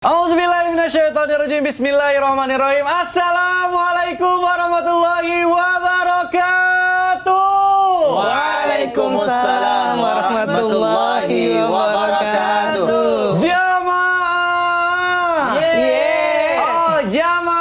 Auzubillahiminasyaitonirrajim. Bismillahirrahmanirrahim. Assalamualaikum warahmatullahi wabarakatuh. Waalaikumsalam warahmatullahi wabarakatuh. Jamaah. Oh, jamaah.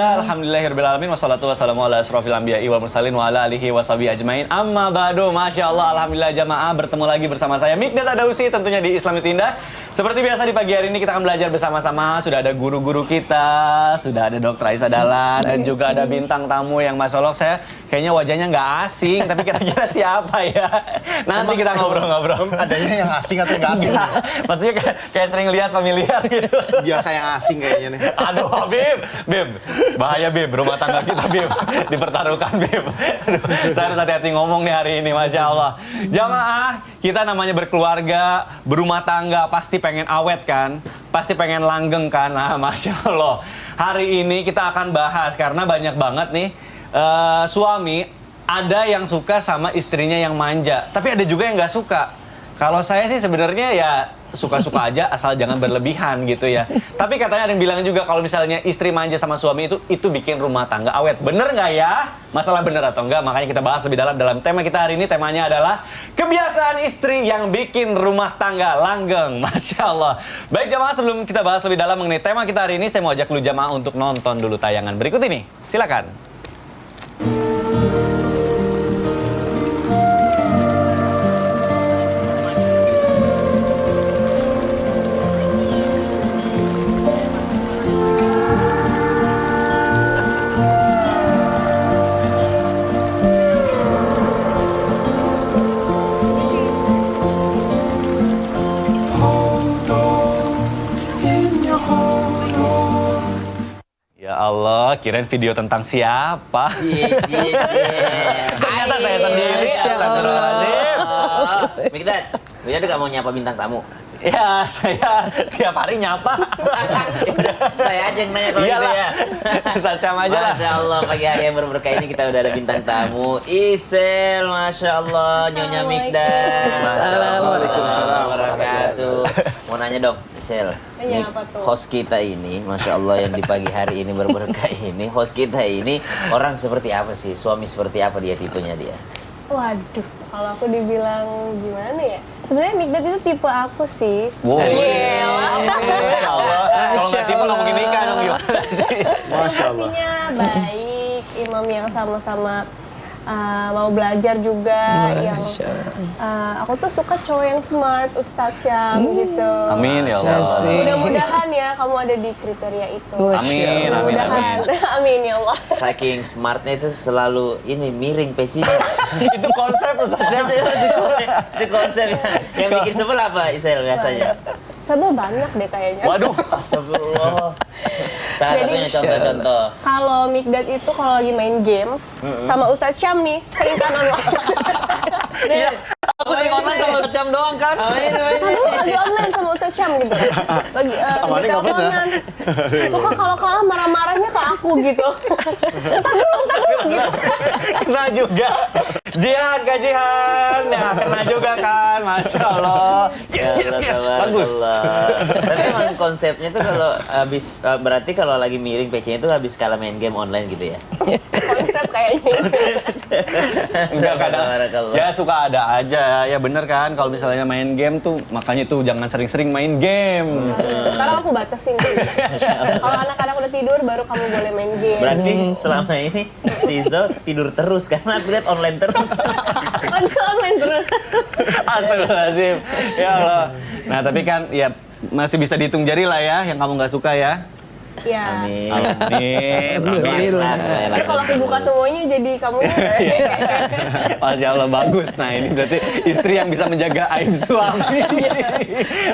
Alhamdulillahirrahmanirrahim. Wassalatu wassalamu ala asrofil anbiya'i wal mursalin wa ala alihi wa sahbihi ajmain. Amma ba'du. Masya Allah, alhamdulillah jamaah, bertemu lagi bersama saya Mikdad Adausi, tentunya di Islam Itu Indah. Seperti biasa di pagi hari ini kita akan belajar bersama-sama. Sudah ada guru-guru kita, sudah ada Dr. Aisyah Dahlan, dan juga ada bintang tamu yang Masya Allah saya kayaknya wajahnya nggak asing, tapi kira-kira siapa ya? Nanti kita ngobrol-ngobrol. Adanya yang asing atau nggak asing? Maksudnya kayak sering lihat familiar gitu. Biasa yang asing kayaknya nih. Aduh, Bib, bahaya Bib, rumah tangga kita Bib, dipertaruhkan Bib. Aduh, saya harus hati-hati ngomong nih hari ini, Masya Allah. Jamaah, kita namanya berkeluarga, berumah tangga, pasti pengen awet kan? Pasti pengen langgeng kan? Nah, Masya Allah. Hari ini kita akan bahas, karena banyak banget nih suami, ada yang suka sama istrinya yang manja, tapi ada juga yang nggak suka. Kalau saya sih sebenarnya ya suka-suka aja, asal jangan berlebihan gitu ya. Tapi katanya ada yang bilang juga kalau misalnya istri manja sama suami itu bikin rumah tangga awet. Bener nggak ya? Masalah bener atau enggak? Makanya kita bahas lebih dalam tema kita hari ini. Temanya adalah kebiasaan istri yang bikin rumah tangga langgeng. Masya Allah. Baik jamaah, sebelum kita bahas lebih dalam mengenai tema kita hari ini, saya mau ajak dulu jamaah untuk nonton dulu tayangan berikut ini. Silakan. Ya Allah, kirain video tentang siapa? Ternyata saya sendiri. Astagfirullahaladzim. Mikdad, Mikdad gak mau nyapa bintang tamu? Ya, saya tiap hari nyapa. Saya aja yang nanya kalau gitu ya. Sacam aja lah. Masya Allah, pagi hari yang berberkah ini kita udah ada bintang tamu. Isel, Masya Allah, Nyonya Mikdad. Assalamualaikum warahmatullahi wabarakatuh. Mau nanya dong, Isel. Nanya apa tuh? Host kita ini, Masya Allah yang di pagi hari ini berberkah ini, host kita ini orang seperti apa sih? Suami seperti apa dia, tipenya dia? Waduh, kalau aku dibilang gimana ya? Sebenarnya Mikdad itu tipe aku sih. Wow. Iya. Ya Allah, kalau nggak tipe nggak mungkin nikah dong, gimana sih? Masya Allah. Hatinya baik, imam yang sama-sama mau belajar juga, yang aku tuh suka cowok yang smart, Ustadz Syam gitu. Amin ya Allah. Mudah-mudahan ya kamu ada di kriteria itu. Amin, amin, amin. Amin ya Allah. Saking smartnya itu selalu ini miring pecinya. Itu konsep Ustaz Syam. Itu konsepnya. Yang bikin sebel apa Isel biasanya? Sebel banyak deh kayaknya. Waduh. Astagfirullah. Salah satunya contoh-contoh. Kalau Mikdad itu kalau lagi main game sama Ustadz Syam nih, sering kanan Iya, aku sering online sama Ustaz Syam doang kan. Tadi lagi online sama Ustadz Syam gitu. Lagi Awalnya ngapain teleponan. Suka kalau kalah marah-marahnya ke aku gitu. Entar dulu gitu. Kena juga. Jihan, Kak Jihan. Ya, kena juga kan. Masya Allah. Yes. Bagus. Tapi emang konsepnya tuh kalau habis berarti kalau lagi miring PC-nya tuh habis kalah main game online gitu ya. Konsep kayaknya. Enggak kadang. Barakallah. Ya suka ada aja. Ya bener kan kalau misalnya main game tuh makanya tuh jangan sering-sering main game. Sekarang aku batasin tuh. Kalau anak-anak udah tidur baru kamu boleh main game. Berarti selama ini si Zo tidur terus karena aku lihat online terus. Online terus. Astagfirullahaladzim. Ya Allah. Nah tapi kan ya masih bisa dihitung jari lah ya yang kamu nggak suka ya. Ya. Amin. Amin. Tapi kalau aku buka semuanya jadi kamu. Masya Allah, bagus. Nah ini berarti istri yang bisa menjaga aib suami.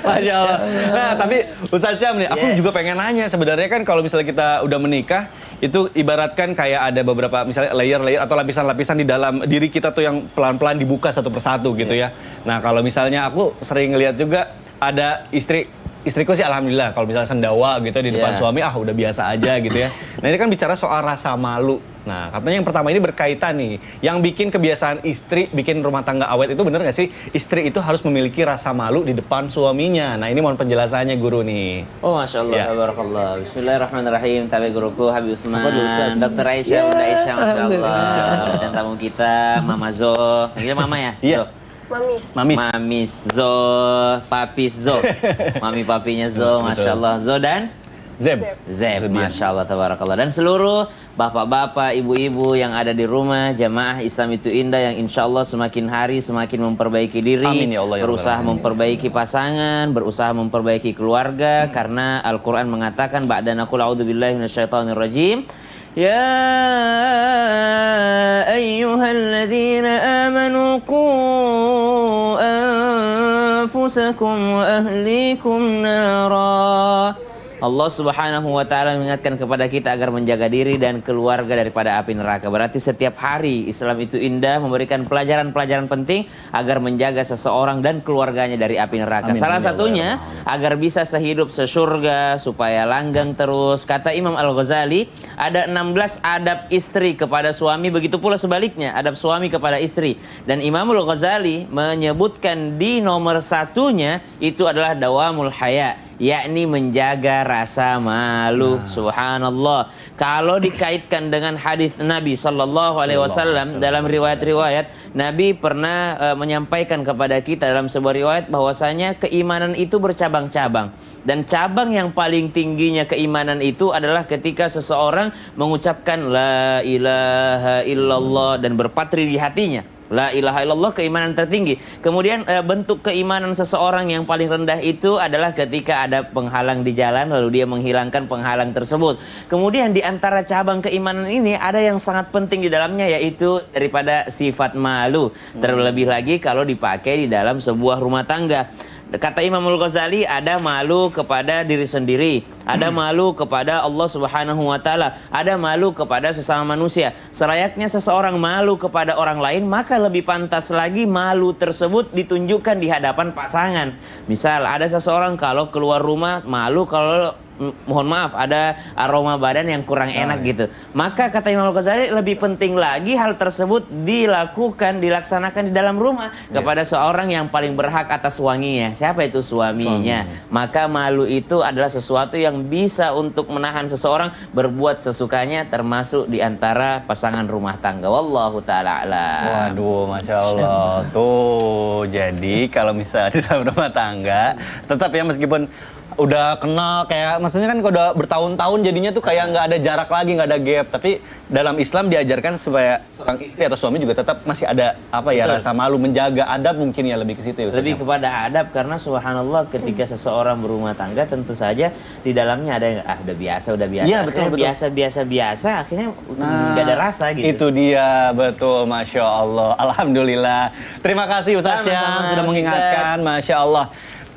Masya Allah. Nah tapi Ustaz Syam nih, aku juga pengen nanya sebenarnya kan kalau misalnya kita udah menikah, itu ibaratkan kayak ada beberapa misalnya layer-layer atau lapisan-lapisan di dalam diri kita tuh yang pelan-pelan dibuka satu persatu gitu ya. Nah kalau misalnya aku sering ngeliat juga ada istri istriku sih alhamdulillah kalau misalnya sendawa gitu di depan Iya. suami udah biasa aja gitu ya. Nah ini kan bicara soal rasa malu. Nah katanya yang pertama ini berkaitan nih, yang bikin kebiasaan istri bikin rumah tangga awet itu bener nggak sih? Istri itu harus memiliki rasa malu di depan suaminya. Nah ini mohon penjelasannya guru nih. Oh Masya Allah, Ya. Tabarakallah. Bismillahirrahmanirrahim. Tabi guruku Habib Usman, Apa dulu, Ustaz? Dr. Aisyah, Bunda Aisyah, Masya Allah. Dan tamu kita, Mama Zo. Panggilnya Mama ya? Iya. Zo. Mamis. Mamis. Mamis Zo, Papis Zo. Mami papinya Zo, Masya Allah. Zo dan? Zeb. Zeb, Masya Allah, Tabarakallah. Dan seluruh bapak-bapak, ibu-ibu yang ada di rumah, jamaah Islam itu indah yang insya Allah semakin hari semakin memperbaiki diri, Amin, ya Allah, ya berusaha Rabbal alamin. memperbaiki pasangan, berusaha memperbaiki keluarga, karena Al-Quran mengatakan, Ba'da naqul a'udzubillahi minasyaitonirrajim, Ya ayyuhalladzina amanu qu anfusakum wa ahlikum nara. Allah Subhanahu wa taala mengingatkan kepada kita agar menjaga diri dan keluarga daripada api neraka. Berarti setiap hari Islam itu indah memberikan pelajaran-pelajaran penting agar menjaga seseorang dan keluarganya dari api neraka. Amin, Salah amin, ya satunya agar bisa sehidup sesurga supaya langgeng terus. Kata Imam Al-Ghazali, ada 16 adab istri kepada suami, begitu pula sebaliknya adab suami kepada istri. Dan Imam Al-Ghazali menyebutkan di nomor satunya itu adalah dawamul haya, yakni menjaga rasa malu. Subhanallah. Kalau dikaitkan dengan hadis Nabi Sallallahu Alaihi Wasallam dalam riwayat-riwayat, Nabi pernah menyampaikan kepada kita dalam sebuah riwayat bahwasanya keimanan itu bercabang-cabang, dan cabang yang paling tingginya keimanan itu adalah ketika seseorang mengucapkan la ilaha illallah dan berpatri di hatinya. La ilaha illallah, keimanan tertinggi. Kemudian bentuk keimanan seseorang yang paling rendah itu adalah ketika ada penghalang di jalan lalu dia menghilangkan penghalang tersebut. Kemudian di antara cabang keimanan ini ada yang sangat penting di dalamnya, yaitu daripada sifat malu. Terlebih lagi kalau dipakai di dalam sebuah rumah tangga. Kata Imam Al-Ghazali, ada malu kepada diri sendiri, ada malu kepada Allah Subhanahu wa taala, ada malu kepada sesama manusia. Selayaknya seseorang malu kepada orang lain, maka lebih pantas lagi malu tersebut ditunjukkan di hadapan pasangan. Misal ada seseorang kalau keluar rumah malu kalau mohon maaf ada aroma badan yang kurang enak gitu. Maka kata Imam Al-Ghazali, lebih penting lagi hal tersebut dilaksanakan di dalam rumah kepada seorang yang paling berhak atas wanginya. Siapa itu? Suaminya. Maka malu itu adalah sesuatu yang bisa untuk menahan seseorang berbuat sesukanya, termasuk di antara pasangan rumah tangga. Wallahu taala a'lam. Waduh, Masya Allah. Tuh, jadi kalau misalnya di dalam rumah tangga, tetap ya meskipun udah kenal kayak, maksudnya kan kalau udah bertahun-tahun jadinya tuh kayak nggak ada jarak lagi, nggak ada gap. Tapi dalam Islam diajarkan supaya seorang istri atau suami juga tetap masih ada apa ya, Betul. rasa malu, menjaga adab mungkin ya, lebih ke situ ya, Ustaz. Lebih kepada adab, karena subhanallah ketika seseorang berumah tangga tentu saja di dalamnya ada yang udah biasa Iya, betul, akhirnya betul. biasa akhirnya nggak ada rasa gitu. Itu dia, betul, Masya Allah. Alhamdulillah. Terima kasih Ustaz Sama-sama, Syam sudah Ustaz. mengingatkan, Masya Allah.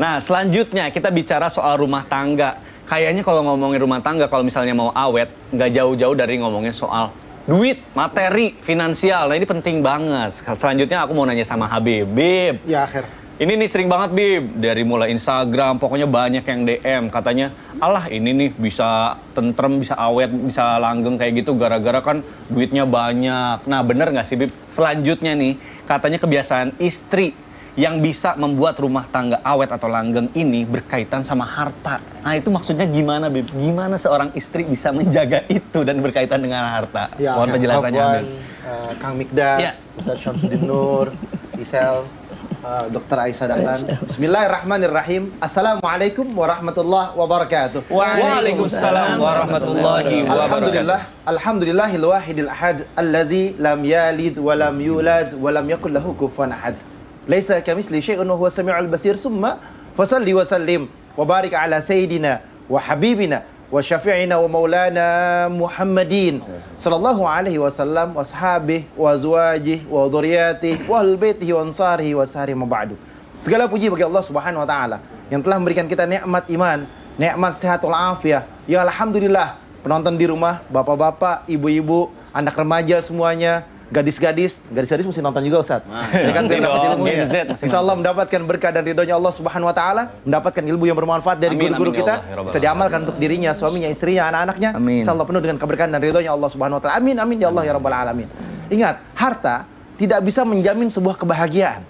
Nah, selanjutnya kita bicara soal rumah tangga. Kayaknya kalau ngomongin rumah tangga, kalau misalnya mau awet, nggak jauh-jauh dari ngomongin soal duit, materi, finansial. Nah, ini penting banget. Selanjutnya aku mau nanya sama Habib. Bib, Ya akhir. ini nih sering banget Bib, dari mulai Instagram, pokoknya banyak yang DM. Katanya, alah ini nih bisa tentrem, bisa awet, bisa langgeng kayak gitu gara-gara kan duitnya banyak. Nah bener nggak sih Bib? Selanjutnya nih, katanya kebiasaan istri yang bisa membuat rumah tangga awet atau langgeng ini berkaitan sama harta. Nah itu maksudnya gimana Bib? Gimana seorang istri bisa menjaga itu dan berkaitan dengan harta? Ya, Mohon penjelasannya Afwan, Habib. Kang Mikdad, Ya. Ustaz Syamsuddin Nur, Isel, Dr. Aisyah Dahlan. Bismillahirrahmanirrahim. Assalamualaikum warahmatullahi wabarakatuh. Waalaikumsalam warahmatullahi wabarakatuh. Alhamdulillahil wahidil ahad alladzi lam yalid wa lam yulad wa lam yakul lahu kufuwan ahad. Laisa kamitsli syai'un wa huwas samiul basir. Summa fasalli wa sallim wa barik ala sayyidina wa habibina wa syafi'ina wa maulana Muhammadin sallallahu alaihi wasallam wa ashabihi wa azwajihi wa dhurriyyatihi wa ahli baitihi wa ansarihi wa sahari ma ba'du. Segala puji bagi Allah Subhanahu wa taala yang telah memberikan kita nikmat iman, nikmat sehat wal afiah. Ya alhamdulillah, penonton di rumah, bapak-bapak, ibu-ibu, anak remaja semuanya, gadis-gadis mesti nonton juga Ustaz. Ya kan, biar mesti dapat dong, ilmunya. Gen Z mesti Insya Allah mendapatkan berkah dan ridhonya Allah Subhanahu Wa Taala, mendapatkan ilmu yang bermanfaat dari Amin, guru-guru amin, ya kita, Allah, ya Rabbal bisa diamalkan untuk dirinya, suaminya, istrinya, anak-anaknya. Amin. Insya Allah penuh dengan keberkahan dan ridhonya Allah Subhanahu Wa Taala. Amin, amin ya Allah ya Rabbal Alamin. Ingat, harta tidak bisa menjamin sebuah kebahagiaan.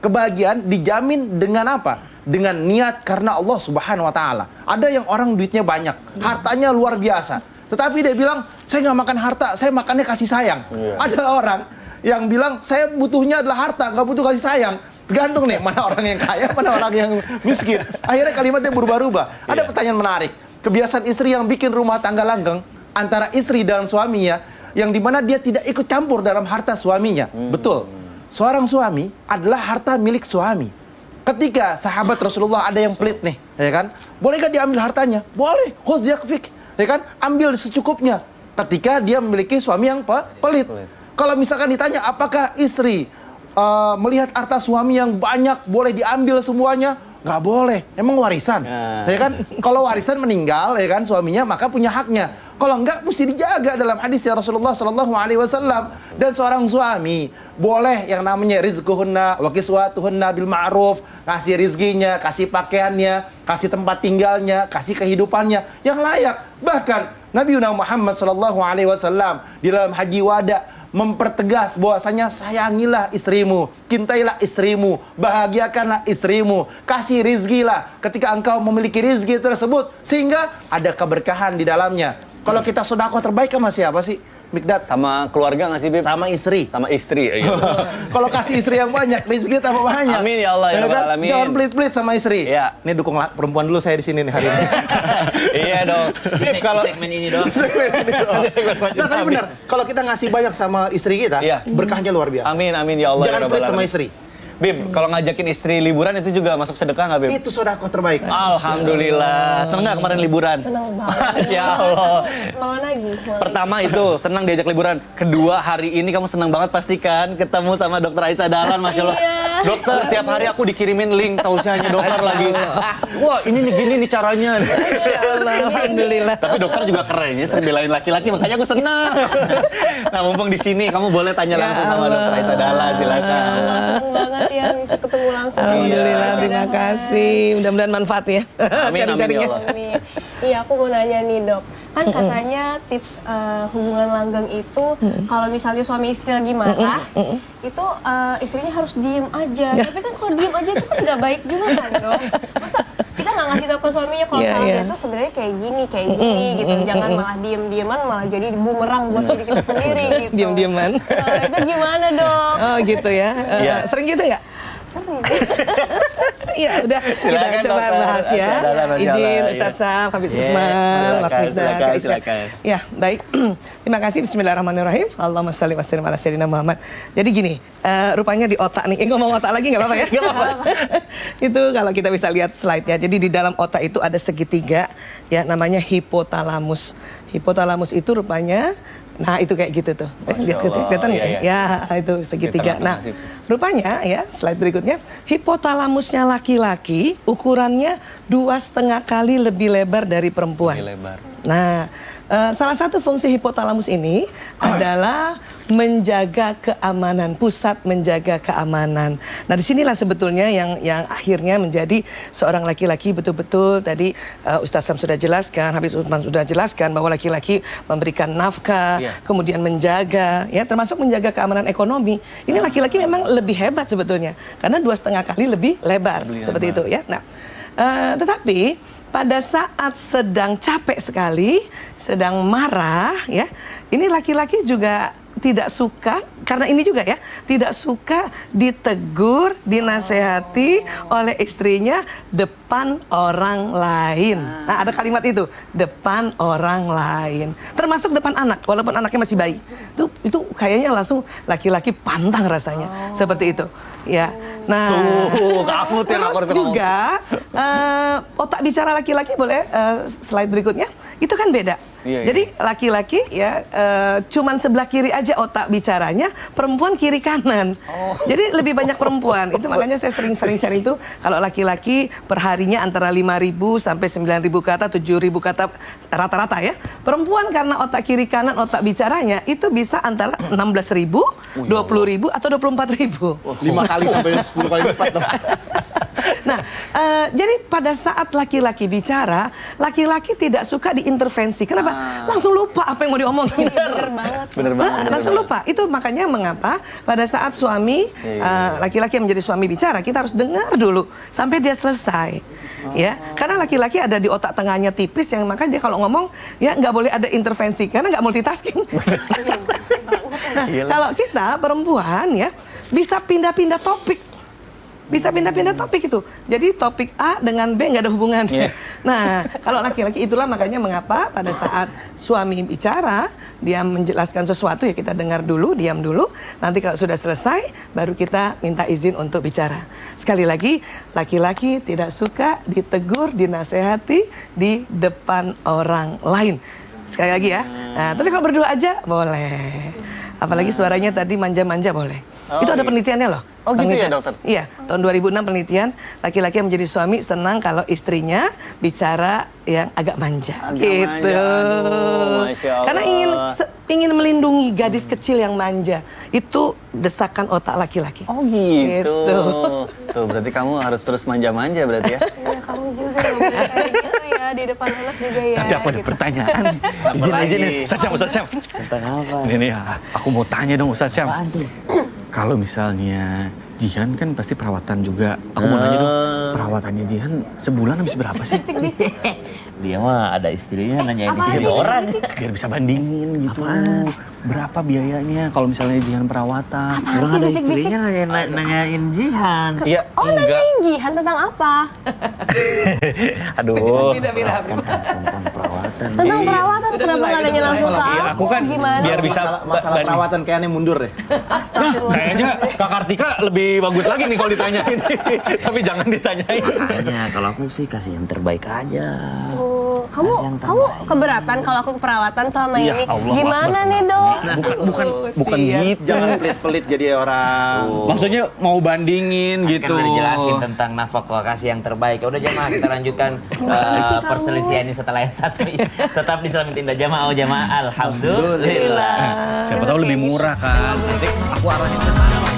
Kebahagiaan dijamin dengan apa? Dengan niat karena Allah Subhanahu Wa Taala. Ada yang orang duitnya banyak, hartanya luar biasa, tetapi dia bilang, saya nggak makan harta, saya makannya kasih sayang. Ada orang yang bilang, saya butuhnya adalah harta, nggak butuh kasih sayang. Tergantung nih, mana orang yang kaya, mana orang yang miskin. Akhirnya kalimatnya berubah-ubah. Ada pertanyaan menarik. Kebiasaan istri yang bikin rumah tangga langgeng antara istri dan suaminya, yang dimana dia tidak ikut campur dalam harta suaminya. Betul. Seorang suami adalah harta milik suami. Ketika sahabat Rasulullah ada yang pelit nih, ya kan? Bolehkah diambil hartanya? Boleh. Khudh yakfik, ya kan? Ambil secukupnya. Ketika dia memiliki suami yang pelit. Kalau misalkan ditanya apakah istri melihat harta suami yang banyak boleh diambil semuanya? Nggak boleh, emang warisan, ya kan? Kalau warisan meninggal, ya kan, suaminya maka punya haknya. Kalau enggak, mesti dijaga dalam hadis ya Rasulullah Sallallahu Alaihi Wasallam. Dan seorang suami boleh yang namanya rizquhunna wa kiswatuhunna bil ma'ruf, kasih rizkinya, kasih pakaiannya, kasih tempat tinggalnya, kasih kehidupannya yang layak. Bahkan Nabi Muhammad Sallallahu Alaihi Wasallam di dalam haji wada mempertegas bahwasanya sayangilah istrimu, cintailah istrimu, bahagiakanlah istrimu, kasih rizkilah ketika engkau memiliki rizki tersebut sehingga ada keberkahan di dalamnya. Kalau kita sedekah terbaik sama siapa sih? Mikdad? Sama keluarga nggak sih, Bib? Sama istri. Sama istri, gitu. Kalau kasih istri yang banyak, rezeki tambah banyak. Amin ya Allah, ya kan? Rabbal Alamin. Jangan pelit-pelit sama istri. Iya. Nih dukung perempuan dulu saya di sini nih hari ini. Iya dong. Bib, kalau Segmen ini dong. Nah, tapi benar, kalau kita ngasih banyak sama istri kita, Iya. berkahnya luar biasa. Amin, amin ya Allah. Jangan ya Rabbal pelit sama Alamin. istri. Bib, kalau ngajakin istri liburan itu juga masuk sedekah nggak, Bib? Itu sedekah terbaik. Alhamdulillah. Seneng nggak kemarin liburan? Senang banget. Masya Allah. Mau lagi. Pertama itu senang diajak liburan. Kedua, hari ini kamu senang banget pastikan ketemu sama Dokter Aisyah Dahlan, Masya Allah. Iya. Dokter, tiap hari aku dikirimin link tausiahnya dokter lagi. Wah, ini nih gini nih caranya. Masya Allah, alhamdulillah. Tapi dokter juga keren ya, sering belain laki-laki, makanya aku senang. Nah, mumpung di sini, kamu boleh tanya langsung sama Dokter Aisyah Dahlan, silakan. Senang banget ya bisa ketemu langsung. Alhamdulillah, terima kasih. Mudah-mudahan manfaat ya. Amin, amin ya Cari-carinya. Allah. Amin. Iya, aku mau nanya nih dok. Kan katanya tips hubungan langgeng itu kalau misalnya suami istri lagi marah, itu istrinya harus diem aja. Tapi kan kalau diem aja itu kan nggak baik juga kan dok. Masa kita nggak ngasih tahu ke suaminya kalau Iya, salah iya. dia tuh sebenarnya kayak gini gitu. Jangan malah diem-dieman malah jadi bumerang buat diri kita sendiri gitu. Diem-dieman. Itu gimana dok? Oh gitu ya. Iya. Sering gitu nggak? Sering. Iya, udah Silakan, kita coba Dokter. bahas ya. Silakan, Masya Izin Allah, Ustaz iya. Sam, Habib Iya, Usman, silakan, Wak Mirza, silakan, Kak Isya. silakan. Ya, baik. Terima kasih. Bismillahirrahmanirrahim. Allahumma shalli wa sallim ala sayyidina Muhammad. Jadi gini, rupanya di otak nih. Ngomong otak lagi nggak apa-apa ya? Nggak apa-apa. Itu kalau kita bisa lihat slide-nya. Jadi di dalam otak itu ada segitiga, ya namanya hipotalamus. Hipotalamus itu rupanya, nah itu kayak gitu tuh. Lihat Allah, kelihatan nggak? iya, Ya, itu segitiga. Di Nah, tengah-tengah situ. rupanya ya slide berikutnya, hipotalamusnya laki-laki ukurannya 2,5 kali lebih lebar dari perempuan. Lebih lebar. Nah, salah satu fungsi hipotalamus ini adalah menjaga keamanan, pusat menjaga keamanan. Nah, disinilah sebetulnya yang akhirnya menjadi seorang laki-laki betul-betul tadi Ustaz Sam sudah jelaskan, Habib Usman sudah jelaskan bahwa laki-laki memberikan nafkah, Iya. kemudian menjaga, ya termasuk menjaga keamanan ekonomi. Ini laki-laki memang lebih hebat sebetulnya, karena 2,5 kali lebih lebar, seperti itu ya. Nah, tetapi pada saat sedang capek sekali, sedang marah, ya, ini laki-laki juga tidak suka, karena ini juga ya, tidak suka ditegur, dinasehati oleh istrinya depan orang lain. Nah, ada kalimat itu, depan orang lain. Termasuk depan anak, walaupun anaknya masih bayi. Itu kayaknya langsung laki-laki pantang rasanya. Seperti itu. Ya. Nah, Kamu terus juga otak bicara laki-laki boleh slide berikutnya. Itu kan beda. Iya, iya. Jadi laki-laki ya cuman sebelah kiri aja otak bicaranya, perempuan kiri kanan. Jadi lebih banyak perempuan. Itu makanya saya sering-sering sharing tuh kalau laki-laki perharinya antara 5.000 sampai 9.000 kata, 7.000 kata rata-rata ya. Perempuan karena otak kiri kanan otak bicaranya itu bisa antara 16.000, 20.000 atau 24.000. 5 kali sampai 10 kali lipat dong. Nah, jadi pada saat laki-laki bicara, laki-laki tidak suka diintervensi. Kenapa? Langsung lupa apa yang mau diomongin. Bener banget. Bener banget. Langsung lupa. Itu makanya mengapa pada saat suami, laki-laki yang menjadi suami bicara, kita harus dengar dulu sampai dia selesai. Ya, karena laki-laki ada di otak tengahnya tipis yang makanya dia kalau ngomong ya nggak boleh ada intervensi karena nggak multitasking. Nah, kalau kita perempuan ya bisa pindah-pindah topik. Bisa pindah-pindah topik itu. Jadi topik A dengan B nggak ada hubungannya. Nah, kalau laki-laki itulah makanya mengapa pada saat suami bicara, dia menjelaskan sesuatu ya kita dengar dulu, diam dulu. Nanti kalau sudah selesai, baru kita minta izin untuk bicara. Sekali lagi, laki-laki tidak suka ditegur, dinasehati di depan orang lain. Sekali lagi ya. Nah, tapi kalau berdua aja boleh. Apalagi suaranya tadi manja-manja boleh. Itu ada penelitiannya loh. Oh gitu ya, Penelitian. dokter? Iya, tahun 2006 penelitian laki-laki yang menjadi suami senang kalau istrinya bicara yang agak manja. Agak manja, aduh, Masya Allah. Karena ingin melindungi gadis kecil yang manja. Itu desakan otak laki-laki. Oh gitu. Gitu. Tuh berarti kamu harus terus manja-manja berarti ya. Iya, kamu juga nggak boleh kayak gitu ya di depan anak juga ya. Tapi aku ada gitu. pertanyaan. Izin aja nih. Ustaz Syam. Tentang apa? Ini nih, aku mau tanya dong Ustaz Syam. Apaan tuh? Kalau misalnya Jihan kan pasti perawatan juga. Aku mau nanya dong, perawatannya Jihan sebulan habis berapa sih? Bisik-bisik. Dia mah ada istrinya nanyain Apaan istri sih? orang. Biar bisa bandingin gitu. Berapa biayanya kalau misalnya Jihan perawatan? Orang ada istrinya nanyain Jihan. Iya, Oh, nanyain Jihan tentang apa? Aduh. Pindah-pindah. Tentang perawatan. Tentang perawatan, kenapa nggak nanya langsung ke Iya, aku kan Gimana? biar bisa Masalah perawatan kayaknya mundur deh. Astagfirullah. Kayaknya Kak Kartika lebih bagus lagi nih kalau ditanyain. Tapi jangan ditanyain. Makanya kalau aku sih kasih yang terbaik aja. Oh, Kasih yang kamu terbaik. keberatan kalau aku perawatan selama Ya ini? Allah, Gimana Akbar. nih, Dok? Bukan gitu. Jangan pelit-pelit jadi orang. Maksudnya mau bandingin gitu. Kan udah dijelasin tentang nafkah kasih yang terbaik. Ya udah jamaah kita lanjutkan perselisihan ini setelah yang satu. Tetap di Selamatin Jamaah Jamaah. Alhamdulillah. Siapa tahu lebih murah kan. Nanti aku arahin ke sana.